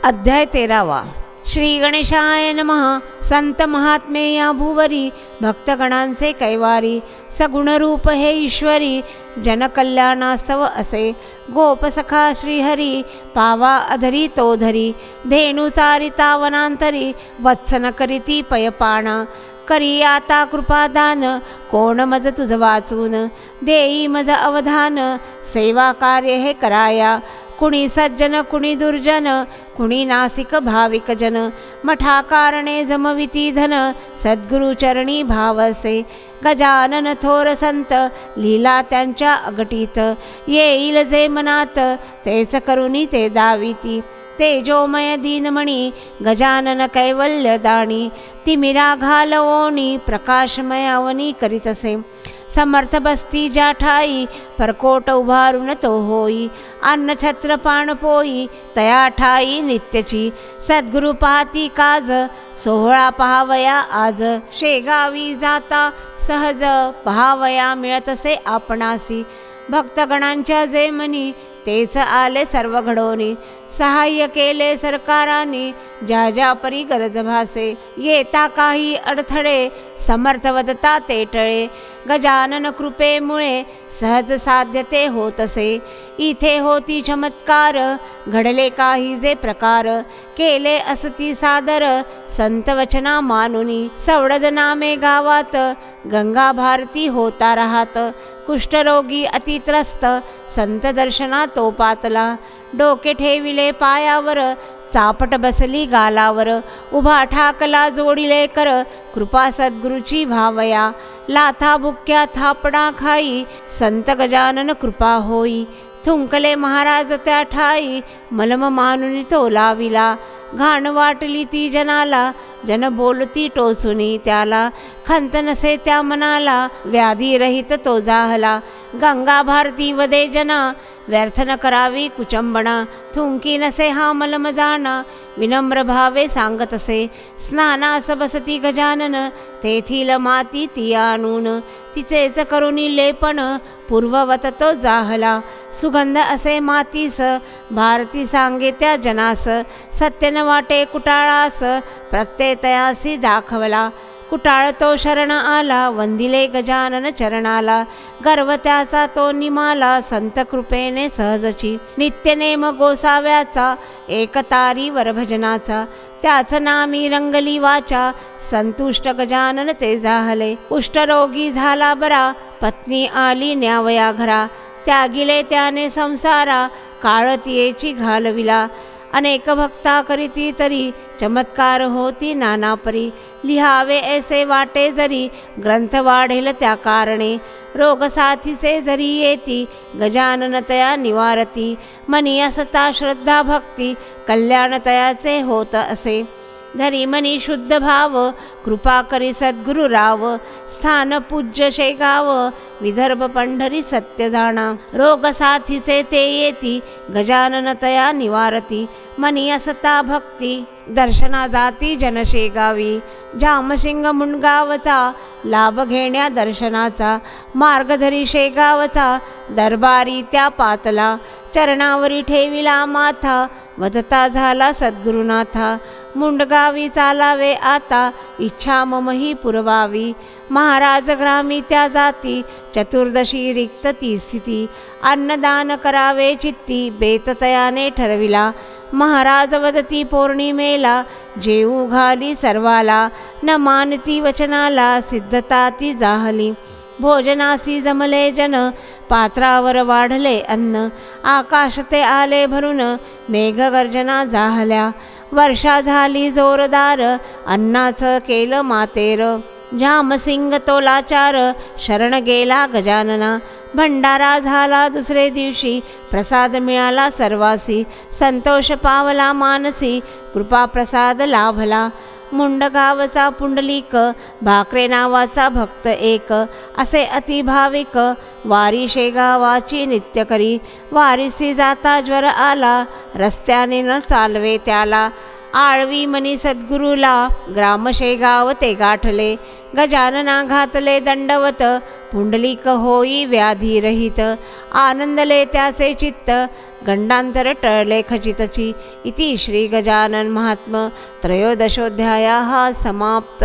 अध्याय 13. श्री गणेशाय नमः. संत महात्मे या भुवरी, भक्तगणांचे कैवारी, सगुणरूप हे ईश्वरी, जनकल्याणास्तव असे. गोपसखा श्रीहरी, पावा अधरी तो धरी, धेनू चारिता वनांतरी, वत्सन करीती पयपाणा. करी आता कृपादान, कोण मज तुझ वाचून, देई मज अवधान, सेवा कार्य हे कराया. कुणी सज्जन कुणी दुर्जन, कुणी नासिक भाविक जन, मठा कारणे जमविती धन, सद्गुरु चरणी भावसे. गजानन थोर संत, लीला त्यांच्या अगटीत, येईल जे मनात, तेच करुनी ते दाविती. तेजोमय दीनमणी, गजानन कैवल्य दाणी, तिमिरा घालवोनी, प्रकाशमय अवनी करीतसे. समर्थ बसती ज्या ठाई, परकोट उभारून तो होई, अन्न छत्र पान पोई, तया ठाई नित्यची. सद्गुरु पाहती काज, सोहळा पहावया आज, शेगावी जाता सहज, पहावया मिळतसे आपणासी. भक्तगणांच्या जे मनी, तेच आले सर्व घडोनी, सहाय्य केले सरकाराने, ज्या ज्या परी गरज भासे. येता काही अडथळे, समर्थ वदता ते टळे, गजानन कृपेमुळे सहज साध्य ते होतसे. इथे होती चमत्कार, घडले काही जे प्रकार, केले असती सादर, संत वचना मानुनी. सवडद नामे गावात, गंगा भारती होता राहात, कुष्ठरोगी अतित्रस्त, संत दर्शना तो पातला. डोके ठेविले पायावर, चापट बसली गालावर, उभा ठाकला जोडिले कर, कृपा सद्गुरुची भावया. लाथा बुक्या थापडा खाई, संत गजानन कृपा होई. थुंकले महाराज त्या ठाई, मलम मानुनी तो लाविला. घाण वाटली ती जनाला, जन बोलती टोचुनी त्याला. खंत नसे त्या मनाला, व्याधी रहित तो जाहला. गंगा भारती वदे जना, व्यर्थ न करावी कुचंबणा. थुंकी नसे हा मलम जाणा, विनम्र भावे सांगतसे. स्नानास बसती गजानन, तेथील माती ती आणून, तिचेच करुनी लेपण, पूर्ववत तो जाहला. सुगंध असे मातीस, भारती सांगे त्या जनास. सत्य न वाटे कुटाळास, प्रत्यय तयासी दाखवला. कुटाळ तो शरण आला, वंदिले गजानन चरणाला. गर्व त्याचा तो निमाला, संत कृपेने सहजची. नित्यनेम गोसाव्याचा, एकतारी वरभजनाचा. त्याच नामी रंगली वाचा, संतुष्ट गजानन ते जाहले. कुष्ठरोगी झाला बरा, पत्नी आली न्यावया घरा. त्यागिले त्याने संसारा, काळतियेची घालविला. अनेक भक्ता करीती तरी, चमत्कार होती नाना परी. लिहावे ऐसे वाटे जरी, ग्रंथ वाढेल त्या कारणे. रोग साथीचे जरी येती, गजानन तया निवारती. मनी असता श्रद्धा भक्ती, कल्याण तयाचे होत असे. धरी मनी शुद्ध भाव, कृपा करी सद्गुरु राव. स्थान पूज्य शेगाव, विदर्भ पंढरी सत्य जाणा. रोग साथीचे ते येती, गजानन तया निवारती. मनी असता भक्ती, दर्शना जाती जनशेगावी. जामसिंग मुंडगावचा, लाभ घेण्या दर्शनाचा. मार्गधरी शेगावचा, दरबारी त्या पातला. चरणावरी ठेविला माथा, वदता झाला सद्गुरुनाथा. मुंडगावी चालावे आता, इच्छा ममही पुरवावी. महाराज ग्रामी त्या जाती, चतुर्दशी रिक्त ती स्थिती. अन्नदान करावे चित्ती, बेततयाने ठरविला. महाराज वदती पौर्णिमेला, जेऊ घाली सर्वाला. न मानती वचनाला, सिद्धता ती जाहली. भोजनासी जमले जन, पात्रावर वाढले अन्न. आकाश ते आले भरून, मेघगर्जना जाहल्या. वर्षा झाली जोरदार, अन्नाचं केलं मातेर. जामसिंग तो लाचार, शरण गेला गजानना. भंडारा झाला दुसरे दिवशी, प्रसाद मिळाला सर्वासी. संतोष पावला मानसी, कृपा प्रसाद लाभला. मुंडगावचा पुंडलिक, भाकरे नावाचा भक्त एक. असे अतिभाविक, वारी शेगावाची नित्य करी. वारीसी जाता ज्वर आला, रस्त्याने न चालवे त्याला. आळवी मनी सद्गुरूला, ग्राम शेगाव ते गाठले. गजानना घातले दंडवत, पुंडलिक होई व्याधी रहित. आनंदले त्याचे चित्त, गंडांतर टळले खचितची. इति श्री गजानन महात्म त्रयोदशोऽध्यायः समाप्त.